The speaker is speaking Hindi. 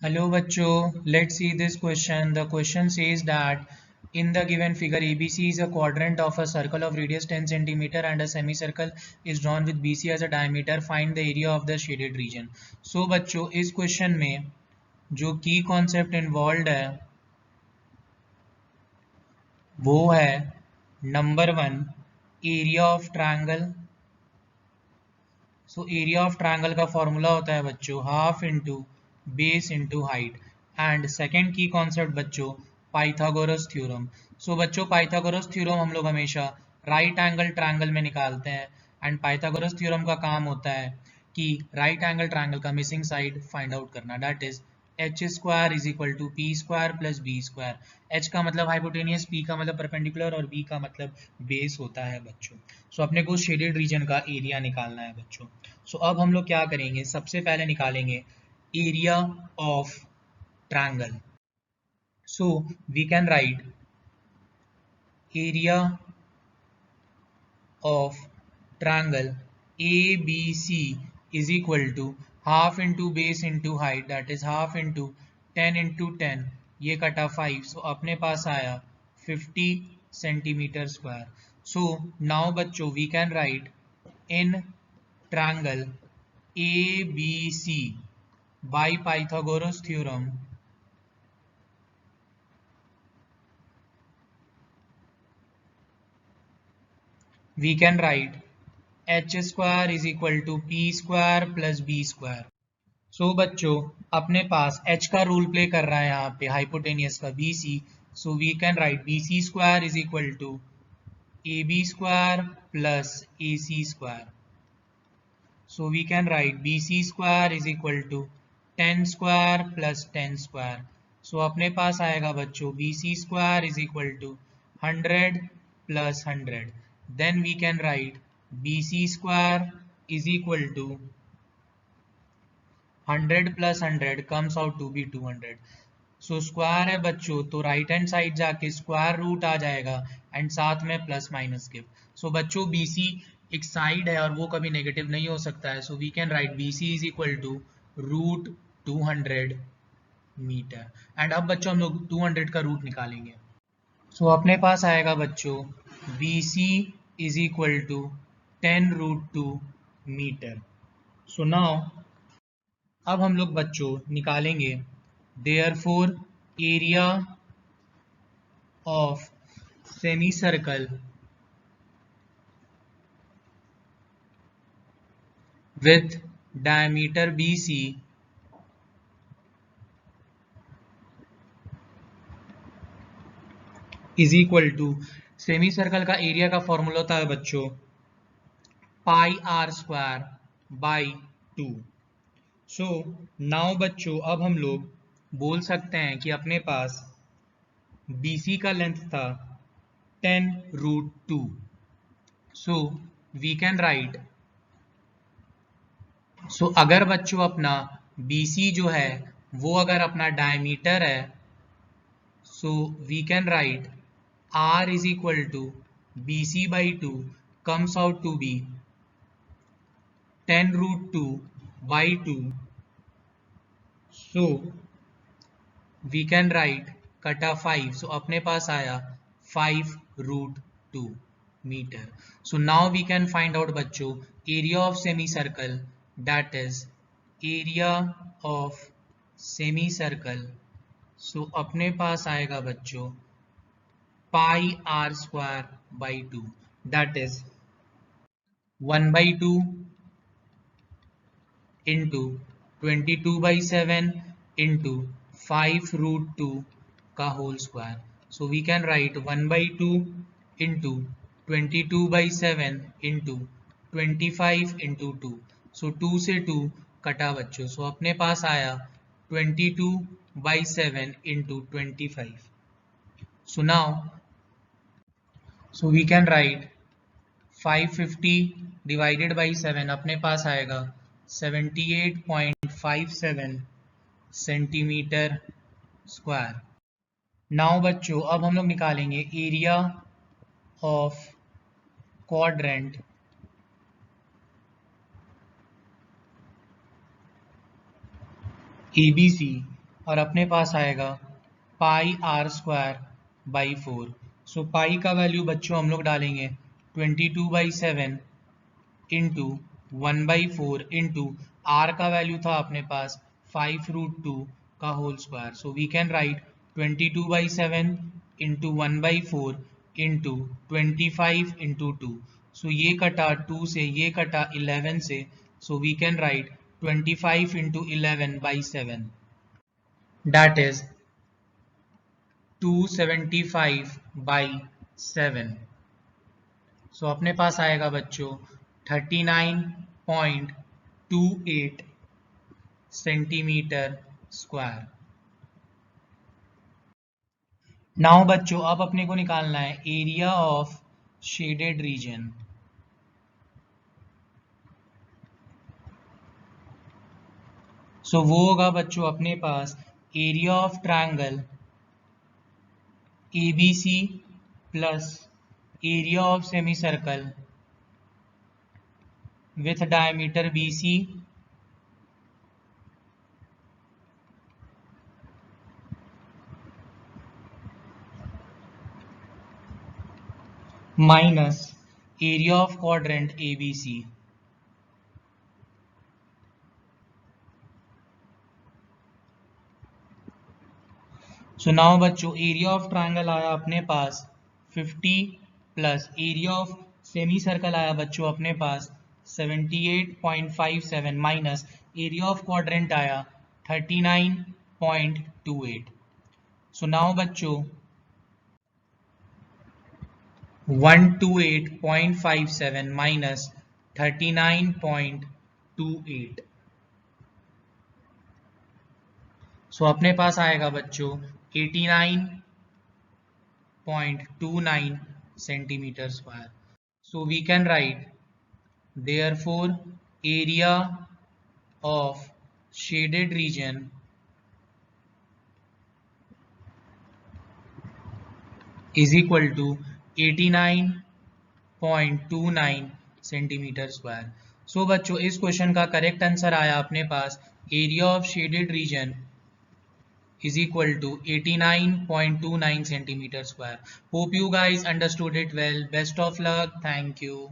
Hello bachcho, let's see this question. The question says that in the given figure ABC is a quadrant of a circle of radius 10 cm and a semicircle is drawn with BC as a diameter. Find the area of the shaded region. So बच्चों इस क्वेश्चन में जो की कॉन्सेप्ट इन्वॉल्व है वो है number 1 area of triangle. So area of triangle का फॉर्मूला होता है बच्चों half into base into height. And second की कॉन्सेप्ट बच्चों पाइथागोरस थ्योरम. सो बच्चों पाइथागोरस थ्योरम हम लोग हमेशा राइट एंगल ट्रायंगल में निकालते हैं. एंड पाइथागोरस थ्योरम का काम होता है कि राइट एंगल ट्रायंगल का मिसिंग साइड फाइंड आउट करना. That is h square is equal to p square plus b square. H का मतलब हाइपोटेनियस, पी का मतलब परपेंडिकुलर और बी का मतलब बेस होता है बच्चों. सो अपने को शेडेड रीजन का एरिया निकालना है बच्चों. सो अब हम लोग क्या करेंगे, सबसे पहले निकालेंगे area of triangle. So we can write area of triangle ABC is equal to half into base into height, that is half into 10 into 10, ये कटा 5. सो अपने पास आया 50 सेंटीमीटर स्क्वायर. सो नाउ बच्चों we can write in triangle ABC by Pythagoras theorem we can write h square is equal to p square plus b square. So बच्चों अपने पास h का रूल प्ले कर रहा है यहाँ पे हाइपोटेनियस का BC. So we can write BC square is equal to AB square plus AC square. So we can write BC square is equal to 10 square plus 10 square. So अपने पास आएगा बच्चों BC square is equal to 100 plus 100. Then we can write BC square is equal to 100 plus 100 comes out to be 200. So square है बच्चों तो राइट हैंड साइड जाके स्क्वायर रूट आ जाएगा एंड साथ में प्लस माइनस गिव. सो बच्चों BC एक साइड है और वो कभी नेगेटिव नहीं हो सकता है. So we can write BC is equal to root 200 metre. And अब बच्चों हम लोग 200 का रूट निकालेंगे. सो अपने पास आएगा बच्चों BC is equal to 10 root 2 metre. So now अब हम लोग बच्चों निकालेंगे therefore area of semicircle with diameter BC is equal to semi circle का एरिया का फॉर्मूला होता है बच्चों pi r square by 2. So now बच्चों अब हम लोग बोल सकते हैं कि अपने पास BC का लेंथ था 10 root 2. So we can write अगर बच्चों अपना BC जो है वो अगर अपना डायमीटर है so we can write R is equal to BC by 2 comes out to be 10 root 2 by 2. So we can write कटा 5. So अपने पास आया 5 root 2 meter. So now we can find out बच्चों area of semicircle, that is area of semicircle. So अपने पास आएगा बच्चों pi r square by 2, that is 1 by 2 into 22 by 7 into 5 root 2 का whole square. So we can write 1 by 2 into 22 by 7 into 25 into 2. So 2 से 2 कटा बच्चों. So अपने पास आया 22 by 7 into 25. So now we can write 550 divided by 7 अपने पास आएगा 78.57 सेंटीमीटर स्क्वायर. नाउ बच्चों अब हम लोग निकालेंगे एरिया ऑफ क्वाड्रेंट ABC और अपने पास आएगा pi r square by 4। So pi का वैल्यू बच्चों हम लोग डालेंगे 22/7 इंटू 1/4 इंटू आर का वैल्यू था अपने पास 5√2 का whole square. So we can write 22/7 into 1/4 into 25 into 2। सो ये कटा 2 से, ये कटा 11 से, so we can write 25 into 11/7, that is 275/7। सो अपने पास आएगा बच्चों 39.28 सेंटीमीटर स्क्वायर। नाउ बच्चों अब अपने को निकालना है area of shaded region. So वो होगा बच्चों अपने पास area of triangle ABC plus area of semi circle with diameter BC minus area of quadrant ABC। So now बच्चों एरिया ऑफ ट्रायंगल आया अपने पास 50 plus area of semi circle आया बच्चों अपने पास 78.57 माइनस एरिया ऑफ क्वाड्रेंट आया 39.28। सो नाउ बच्चों 128.57 माइनस 39.28। सो अपने पास आएगा बच्चों 89.29 centimetre square. So we can write therefore area of shaded region is equal to 89.29 centimetre square. So बच्चों इस क्वेश्चन का करेक्ट आंसर आया अपने पास area of shaded region is equal to 89.29 centimeter square. Hope you guys understood it well. Best of luck. Thank you.